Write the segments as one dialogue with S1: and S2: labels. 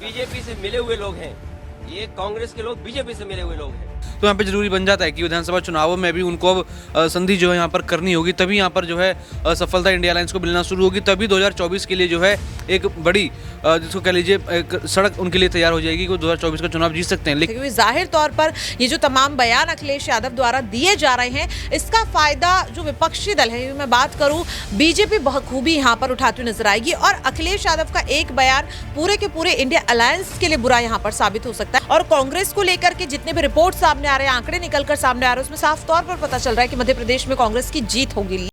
S1: BJP से मिले हुए लोग हैं, ये कांग्रेस के लोग बीजेपी से मिले हुए लोग हैं।
S2: तो यहाँ पे जरूरी बन जाता है कि विधानसभा चुनावों में भी उनको अब संधि जो है यहाँ पर करनी होगी, तभी यहाँ पर जो है सफलता इंडिया अलायंस को मिलना शुरू होगी, तभी 2024 के लिए जो है एक बड़ी जिसको कह लीजिए एक सड़क उनके लिए तैयार हो जाएगी कि वो 2024 का चुनाव जीत सकते हैं। लेकिन
S3: क्योंकि जाहिर तौर पर ये जो तमाम बयान अखिलेश यादव द्वारा दिए जा रहे हैं, इसका फायदा जो विपक्षी दल है, मैं बात करूं बीजेपी बखूबी यहाँ पर उठाती हुई नजर आएगी और अखिलेश यादव का एक बयान पूरे के पूरे इंडिया अलायंस के लिए बुरा यहाँ पर साबित हो सकता है। और कांग्रेस को लेकर के जितने भी रिपोर्ट सामने आ रहे हैं, आंकड़े निकलकर सामने आ रहे हैं, उसमें साफ तौर पर पता चल रहा है कि मध्य प्रदेश में कांग्रेस की जीत होगी।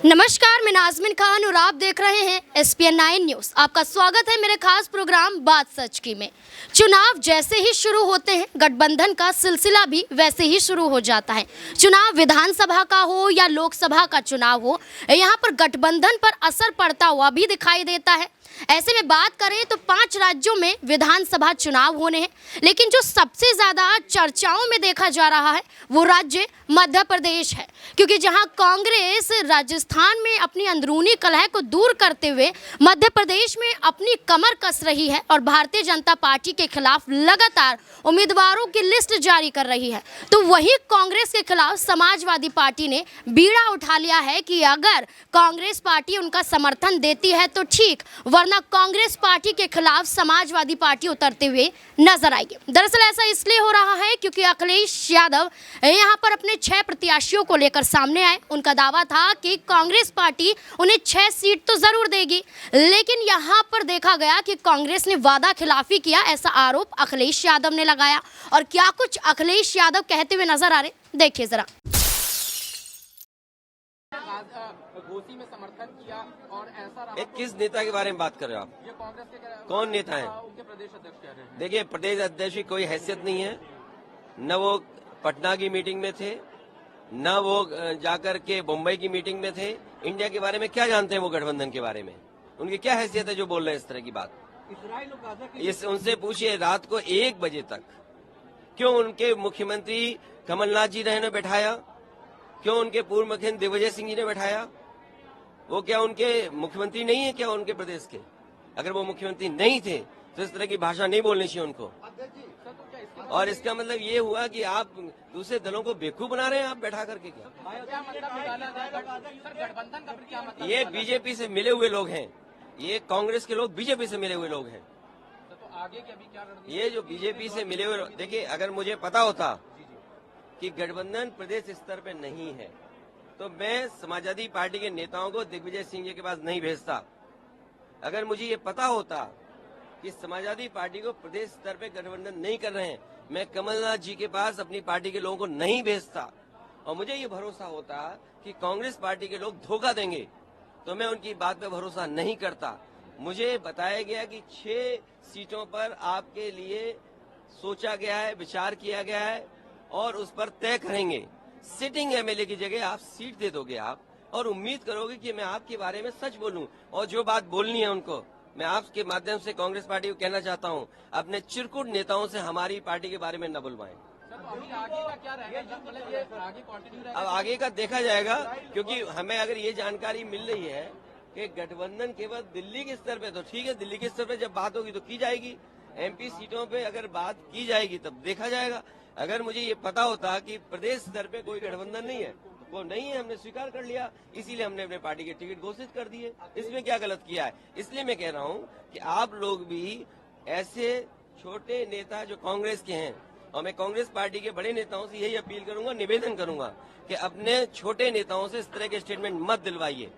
S4: नमस्कार, मैं नाजमिन खान और आप देख रहे हैं SPN 9 न्यूज़। आपका स्वागत है मेरे खास प्रोग्राम बात सच की में। चुनाव जैसे ही शुरू होते हैं, गठबंधन का सिलसिला भी वैसे ही शुरू हो जाता है। चुनाव विधानसभा का हो या लोकसभा का चुनाव हो, यहाँ पर गठबंधन पर असर पड़ता हुआ भी दिखाई देता है। ऐसे में बात करें तो 5 राज्यों में विधानसभा चुनाव होने हैं, लेकिन जो सबसे ज़्यादा चर्चाओं में देखा जा रहा है वो राज्य मध्य प्रदेश है, क्योंकि जहां कांग्रेस राजस्थान में अपनी अंदरूनी कलह को दूर करते हुए मध्य प्रदेश में अपनी कमर कस रही है और भारतीय जनता पार्टी के खिलाफ लगातार उम्मीदवारों की लिस्ट जारी कर रही है, तो वही कांग्रेस के खिलाफ समाजवादी पार्टी ने बीड़ा उठा लिया है कि अगर कांग्रेस पार्टी उनका समर्थन देती है तो ठीक, वरना कांग्रेस पार्टी के खिलाफ समाजवादी पार्टी उतरते हुए नजर आएगी। दरअसल ऐसा इसलिए हो रहा है क्योंकि अखिलेश यादव यहां पर अपने 6 प्रत्याशियों को लेकर सामने आए। उनका दावा था कि कांग्रेस पार्टी उन्हें 6 सीट तो जरूर देगी, लेकिन यहां पर देखा गया कि कांग्रेस ने वादा खिलाफी किया, ऐसा आरोप अखिलेश यादव ने लगाया। और क्या कुछ अखिलेश यादव कहते हुए नजर आ रहे, देखिए जरा।
S5: घोसी में समर्थन किया और ऐसा रहा।
S1: किस नेता के बारे में बात कर रहे हो आप?
S5: ये कांग्रेस के
S1: कौन नेता है?
S5: उनके प्रदेश अध्यक्ष कह रहे हैं।
S1: देखिए, प्रदेश अध्यक्ष की कोई हैसियत नहीं है, न वो पटना की मीटिंग में थे, न वो जाकर के मुंबई की मीटिंग में थे। इंडिया के बारे में क्या जानते हैं वो? गठबंधन के बारे में उनकी क्या हैसियत है जो बोल रहे हैं इस तरह की बात? इस उनसे पूछिए रात को 1 बजे तक क्यों उनके मुख्यमंत्री कमलनाथ जी ने बैठाया, क्यों उनके पूर्व मुख्यमंत्री दिग्विजय सिंह जी ने बैठाया? वो क्या उनके मुख्यमंत्री नहीं है क्या उनके प्रदेश के? अगर वो मुख्यमंत्री नहीं थे तो इस तरह की भाषा नहीं बोलनी चाहिए उनको। और इसका मतलब ये हुआ कि आप दूसरे दलों को बेवकूफ बना रहे हैं आप बैठा करके। क्या मतलब? ये बीजेपी से मिले हुए लोग हैं, ये कांग्रेस के लोग बीजेपी से मिले हुए लोग हैं।
S5: तो आगे की अभी क्या रणनीति?
S1: ये जो बीजेपी से मिले हुए, देखिए अगर मुझे पता होता कि गठबंधन प्रदेश स्तर पे नहीं है तो मैं समाजवादी पार्टी के नेताओं को दिग्विजय सिंह जी के पास नहीं भेजता। अगर मुझे ये पता होता कि समाजवादी पार्टी को प्रदेश स्तर पे गठबंधन नहीं कर रहे हैं, मैं कमलनाथ जी के पास अपनी पार्टी के लोगों को नहीं भेजता। और मुझे ये भरोसा होता कि कांग्रेस पार्टी के लोग धोखा देंगे तो मैं उनकी बात पे भरोसा नहीं करता। मुझे बताया गया कि 6 सीटों पर आपके लिए सोचा गया है, विचार किया गया है और उस पर तय करेंगे। सिटिंग एमएलए की जगह आप सीट दे दोगे आप और उम्मीद करोगे कि मैं आपके बारे में सच बोलूं और जो बात बोलनी है उनको। मैं आपके माध्यम से कांग्रेस पार्टी को कहना चाहता हूं, अपने चिरकुट नेताओं से हमारी पार्टी के बारे में न बुलवाएं।
S5: अभी आगे का क्या रहेगा? मतलब ये आगे कंटिन्यू रहेगा?
S1: अब आगे का देखा जाएगा, क्योंकि हमें अगर ये जानकारी मिल रही है कि गठबंधन केवल दिल्ली के स्तर पे, तो ठीक है, दिल्ली के स्तर पे जब बात होगी तो की जाएगी। MP सीटों पे अगर बात की जाएगी तब देखा जाएगा। अगर मुझे ये पता होता कि प्रदेश स्तर पे कोई गठबंधन नहीं है, वो नहीं है, हमने स्वीकार कर लिया, इसीलिए हमने अपने पार्टी के टिकट घोषित कर दिए। इसमें क्या गलत किया है? इसलिए मैं कह रहा हूँ कि आप लोग भी ऐसे छोटे नेता जो कांग्रेस के हैं, और मैं कांग्रेस पार्टी के बड़े नेताओं से यही अपील करूंगा, निवेदन करूंगा कि अपने छोटे नेताओं से इस तरह के स्टेटमेंट मत दिलवाइए।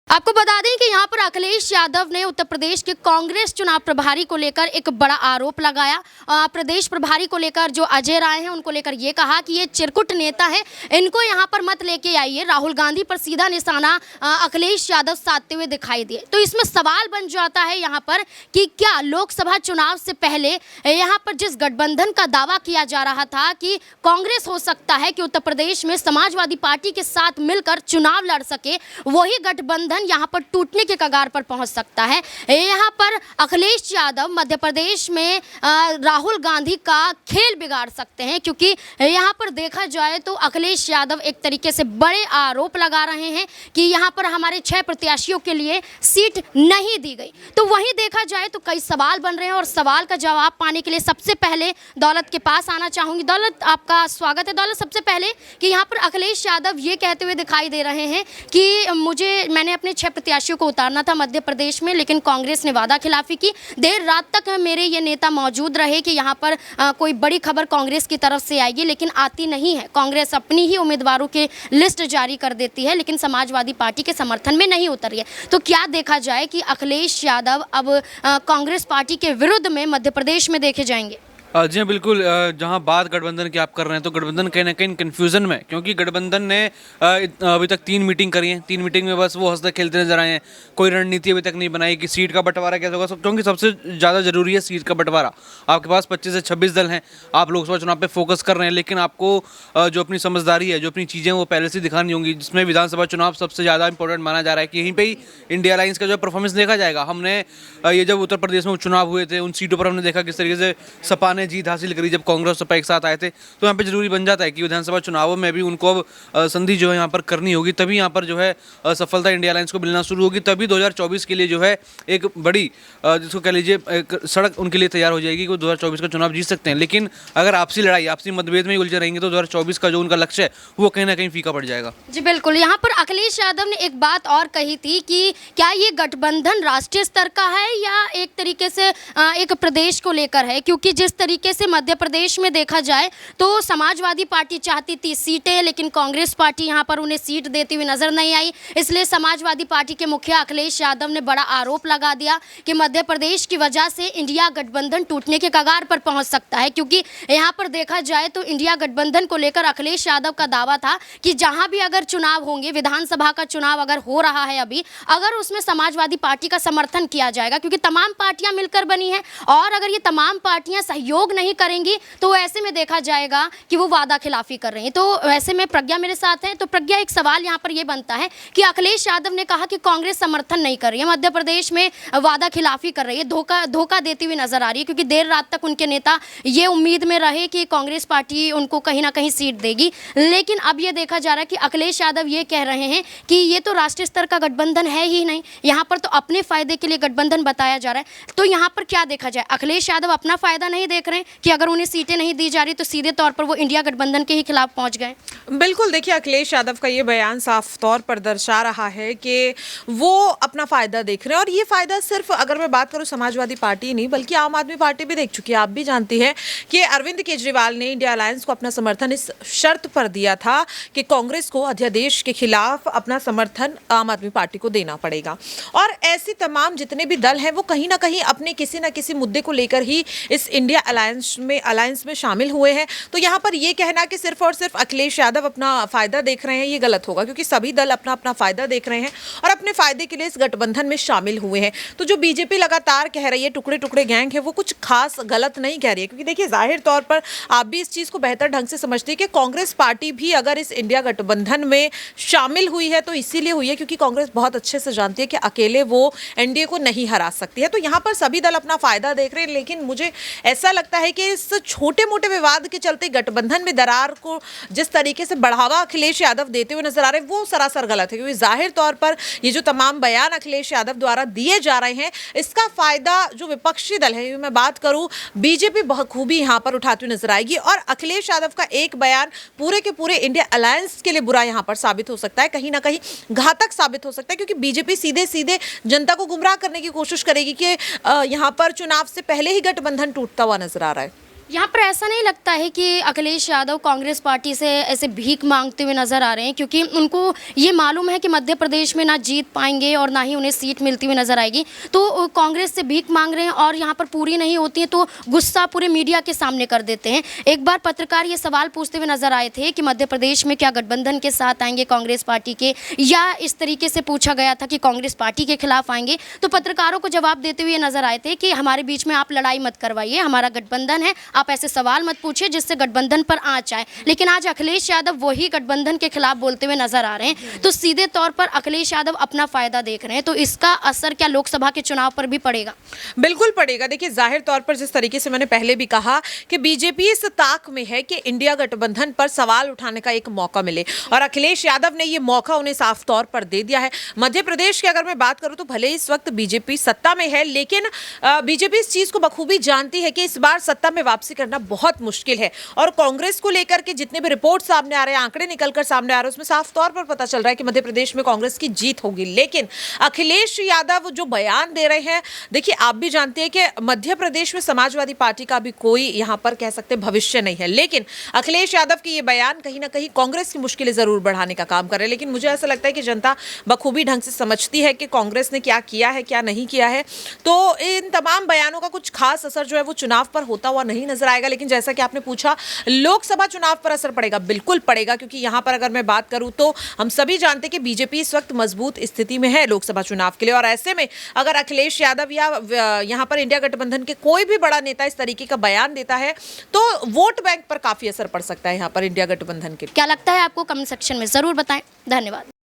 S4: आपको बता दें कि यहाँ पर अखिलेश यादव ने उत्तर प्रदेश के कांग्रेस चुनाव प्रभारी को लेकर एक बड़ा आरोप लगाया। प्रदेश प्रभारी को लेकर जो अजय राय हैं उनको लेकर ये कहा कि ये चिरकुट नेता है, इनको यहाँ पर मत लेके आइए। राहुल गांधी पर सीधा निशाना अखिलेश यादव साधते हुए दिखाई दिए। तो इसमें सवाल बन जाता है यहाँ पर कि क्या लोकसभा चुनाव से पहले यहाँ पर जिस गठबंधन का दावा किया जा रहा था कि कांग्रेस हो सकता है कि उत्तर प्रदेश में समाजवादी पार्टी के साथ मिलकर चुनाव लड़ सके, वही गठबंधन गठबंधन यहाँ पर टूटने के कगार पर पहुंच सकता है। यहाँ पर अखिलेश यादव मध्य प्रदेश में राहुल गांधी का खेल बिगाड़ सकते हैं, क्योंकि यहाँ पर देखा जाए तो अखिलेश यादव एक तरीके से बड़े आरोप लगा रहे हैं कि यहाँ पर हमारे 6 प्रत्याशियों के लिए सीट नहीं दी गई। तो वहीं देखा जाए तो कई सवाल बन रहे हैं और सवाल का जवाब पाने के लिए सबसे पहले दौलत के पास आना चाहूँगी। दौलत, आपका स्वागत है। दौलत, सबसे पहले कि यहाँ पर अखिलेश यादव ये कहते हुए दिखाई दे रहे हैं कि मैंने अपने 6 प्रत्याशियों को उतारना था मध्य प्रदेश में, लेकिन कांग्रेस ने वादा खिलाफी की। देर रात तक मेरे ये नेता मौजूद रहे कि यहाँ पर कोई बड़ी खबर कांग्रेस की तरफ से आएगी, लेकिन आती नहीं है। कांग्रेस अपनी ही उम्मीदवारों की लिस्ट जारी कर देती है, लेकिन समाजवादी पार्टी के समर्थन में नहीं उतरी है। तो क्या देखा जाए कि अखिलेश यादव अब कांग्रेस पार्टी के विरुद्ध में मध्य प्रदेश में देखे जाएंगे?
S2: जी हाँ, बिल्कुल। जहाँ बात गठबंधन की आप कर रहे हैं तो गठबंधन कहीं ना कहीं कन्फ्यूज़न में, क्योंकि गठबंधन ने अभी तक 3 मीटिंग करी हैं। 3 मीटिंग में बस वो हंसते खेलते नजर आए हैं। कोई रणनीति अभी तक नहीं बनाई कि सीट का बंटवारा कैसे होगा, क्योंकि सबसे ज़्यादा ज़रूरी है सीट का बंटवारा। आपके पास 25 से 26 दल हैं, आप लोकसभा चुनाव पर फोकस कर रहे हैं, लेकिन आपको जो अपनी समझदारी है, जो अपनी चीज़ें वो पहले से दिखानी होंगी, जिसमें विधानसभा चुनाव सबसे ज़्यादा इंपॉर्टेंट माना जा रहा है कि यहीं पर ही इंडिया अलायंस का जो परफॉर्मेंस देखा जाएगा। हमने ये जब उत्तर प्रदेश में उपचुनाव हुए थे, उन सीटों पर हमने देखा किस तरीके से सपा ने जीत हासिल करी जब कांग्रेस सपा एक साथ आए थे। तो यहाँ पे जरूरी बन जाता है कि विधानसभा चुनावों में भी उनको अब संधि जो है यहाँ पर करनी होगी, तभी यहाँ पर जो है सफलता इंडिया अलायंस को मिलना शुरू होगी। तभी 2024 के लिए जो है एक बड़ी जिसको कह लीजिए एक सड़क उनके लिए तैयार हो जाएगी कि वो 2024 का चुनाव जीत सकते हैं। लेकिन अगर आपसी लड़ाई, आपसी मतभेद में उलझे रहेंगे तो 2024 का जो उनका लक्ष्य है वो कहीं ना कहीं फीका पड़ जाएगा।
S4: जी बिल्कुल। यहाँ पर अखिलेश यादव ने एक बात और कही थी कि क्या ये गठबंधन राष्ट्रीय स्तर का है या एक तरीके से एक प्रदेश को लेकर है, क्योंकि जिस तरीके से मध्य प्रदेश में देखा जाए तो समाजवादी पार्टी चाहती थी सीटें, लेकिन कांग्रेस पार्टी यहाँ पर उन्हें सीट देती हुई नजर नहीं आई। इसलिए समाजवादी पार्टी के मुखिया अखिलेश यादव ने बड़ा आरोप लगा दिया कि मध्य प्रदेश की वजह से इंडिया गठबंधन टूटने के कगार पर पहुंच सकता है, क्योंकि यहाँ पर देखा जाए तो इंडिया गठबंधन को लेकर अखिलेश यादव का दावा था कि जहां भी अगर चुनाव होंगे, विधानसभा का चुनाव अगर हो रहा है अभी, अगर उसमें समाजवादी पार्टी का समर्थन किया जाएगा, क्योंकि तमाम पार्टियां मिलकर बनी हैं और अगर ये तमाम पार्टियां सहयोग नहीं करेंगी तो ऐसे में देखा जाएगा कि वो वादा खिलाफी कर रही हैं। तो ऐसे में प्रज्ञा मेरे साथ है। तो प्रज्ञा, एक सवाल यहाँ पर ये बनता है कि अखिलेश यादव ने कहा कि कांग्रेस समर्थन नहीं कर रही है, मध्य प्रदेश में वादा खिलाफी कर रही है, धोखा देती हुई नजर आ रही है, क्योंकि देर रात तक उनके नेता ये उम्मीद में रहे कि कांग्रेस पार्टी उनको कहीं ना कहीं सीट देगी। लेकिन अब ये देखा जा रहा है कि अखिलेश यादव ये कह रहे हैं कि ये तो राष्ट्रीय स्तर का गठबंधन है ही नहीं, यहाँ पर तो अपने फायदे के लिए गठबंधन बताया जा रहा है। तो यहाँ पर क्या देखा जाए, अखिलेश यादव अपना फायदा नहीं देख रहे हैं कि अगर उन्हें सीटें नहीं दी जा रही तो सीधे तौर पर वो इंडिया गठबंधन के ही खिलाफ पहुंच गए?
S3: बिल्कुल। देखिए, अखिलेश यादव का ये बयान साफ तौर पर दर्शा रहा है कि वो अपना फायदा देख रहे हैं, और ये फायदा सिर्फ, अगर मैं बात करूं समाजवादी पार्टी नहीं बल्कि आम आदमी पार्टी भी देख चुकी है। आप भी जानती हैं कि अरविंद केजरीवाल ने इंडिया अलायंस को अपना समर्थन इस शर्त पर दिया था कि कांग्रेस को अध्यादेश के खिलाफ अपना समर्थन आम आदमी पार्टी को देना पड़ेगा। और ऐसे तमाम जितने भी दल हैं वो कहीं ना कहीं अपने किसी न किसी मुद्दे को लेकर ही इस इंडिया अलायंस में शामिल हुए हैं। तो यहाँ पर ये कहना कि सिर्फ और सिर्फ अखिलेश यादव अपना फायदा देख रहे हैं, ये गलत होगा, क्योंकि सभी दल अपना अपना फायदा देख रहे हैं और अपने फायदे के लिए इस गठबंधन में शामिल हुए हैं। तो जो बीजेपी लगातार कह रही है टुकड़े टुकड़े गैंग है, वो कुछ खास गलत नहीं कह रही है, क्योंकि देखिए जाहिर तौर पर आप भी इस चीज को बेहतर ढंग से समझते हैं कि कांग्रेस पार्टी भी अगर इस इंडिया गठबंधन में शामिल हुई है तो इसीलिए हुई है क्योंकि कांग्रेस बहुत अच्छे से जानती है कि अकेले वो एनडीए को नहीं हरा सकती है। तो यहाँ पर सभी दल अपना फायदा देख रहे हैं, लेकिन मुझे ऐसा लगता है कि इस छोटे मोटे विवाद के चलते गठबंधन में दरार को जिस तरीके से बढ़ावा अखिलेश यादव देते हुए नजर आ रहे हैं वो सरासर गलत है, क्योंकि जाहिर तौर पर ये जो तमाम बयान अखिलेश यादव द्वारा दिए जा रहे हैं इसका फायदा जो विपक्षी दल है, मैं बात करूं बीजेपी बखूबी यहाँ पर उठाती हुई नजर आएगी। और अखिलेश यादव का एक बयान पूरे के पूरे इंडिया अलायंस के लिए बुरा यहाँ पर साबित हो सकता है, कहीं ना कहीं घातक साबित हो सकता है, क्योंकि बीजेपी सीधे सीधे जनता को गुमराह करने की कोशिश करेगी कि यहाँ पर चुनाव से पहले ही गठबंधन टूटता हुआ नजर आ रहा है।
S4: यहाँ पर ऐसा नहीं लगता है कि अखिलेश यादव कांग्रेस पार्टी से ऐसे भीख मांगते हुए नजर आ रहे हैं, क्योंकि उनको ये मालूम है कि मध्य प्रदेश में ना जीत पाएंगे और ना ही उन्हें सीट मिलती हुई नजर आएगी, तो कांग्रेस से भीख मांग रहे हैं और यहाँ पर पूरी नहीं होती है तो गुस्सा पूरे मीडिया के सामने कर देते हैं। एक बार पत्रकार ये सवाल पूछते हुए नजर आए थे कि मध्य प्रदेश में क्या गठबंधन के साथ आएंगे कांग्रेस पार्टी के, या इस तरीके से पूछा गया था कि कांग्रेस पार्टी के खिलाफ आएंगे, तो पत्रकारों को जवाब देते हुए नजर आए थे कि हमारे बीच में आप लड़ाई मत करवाइए, हमारा गठबंधन है, आप ऐसे सवाल मत पूछिए जिससे गठबंधन पर आंच आए। लेकिन आज अखिलेश यादव वही गठबंधन के खिलाफ बोलते हुए नजर आ रहे हैं, तो सीधे तौर पर अखिलेश यादव अपना फायदा देख रहे हैं। तो इसका असर क्या लोकसभा के चुनाव पर भी पड़ेगा?
S3: बिल्कुल पड़ेगा। देखिए, जाहिर तौर पर जिस तरीके से मैंने पहले भी कहा कि बीजेपी इस ताक में है कि इंडिया गठबंधन पर सवाल उठाने का एक मौका मिले, और अखिलेश यादव ने ये मौका उन्हें साफ तौर पर दे दिया है। मध्य प्रदेश की अगर मैं बात करूं तो भले इस वक्त बीजेपी सत्ता में है, लेकिन बीजेपी इस चीज को बखूबी जानती है कि इस बार सत्ता में वापसी करना बहुत मुश्किल है। और कांग्रेस को लेकर के जितने भी रिपोर्ट सामने आ रहे हैं, आंकड़े निकलकर सामने आ रहे हैं, उसमें साफ तौर पर पता चल रहा है कि मध्य प्रदेश में कांग्रेस की जीत होगी। लेकिन अखिलेश यादव जो बयान दे रहे हैं, देखिए आप भी जानते हैं कि मध्य प्रदेश में समाजवादी पार्टी का भी कोई यहां पर कह सकते भविष्य नहीं है, लेकिन अखिलेश यादव के ये बयान कहीं ना कहीं कांग्रेस की मुश्किलें जरूर बढ़ाने का काम कर रहे हैं। लेकिन मुझे ऐसा लगता है कि जनता बखूबी ढंग से समझती है कि कांग्रेस ने क्या किया है, क्या नहीं किया है। तो इन तमाम बयानों का कुछ खास असर जो है वो चुनाव पर होता हुआ नहीं नजर आएगा। लेकिन जैसा कि आपने पूछा, लोकसभा चुनाव पर असर पड़ेगा, बिल्कुल पड़ेगा, क्योंकि यहां पर अगर मैं बात करूं तो हम सभी जानते हैं कि बीजेपी इस वक्त मजबूत स्थिति में है लोकसभा चुनाव के लिए। और ऐसे में अगर अखिलेश यादव या यहां पर इंडिया गठबंधन के कोई भी बड़ा नेता इस तरीके का बयान देता है तो वोट बैंक पर काफी असर पड़ सकता है यहां पर इंडिया गठबंधन के।
S4: क्या लगता है आपको? कमेंट सेक्शन में जरूर बताएं। धन्यवाद।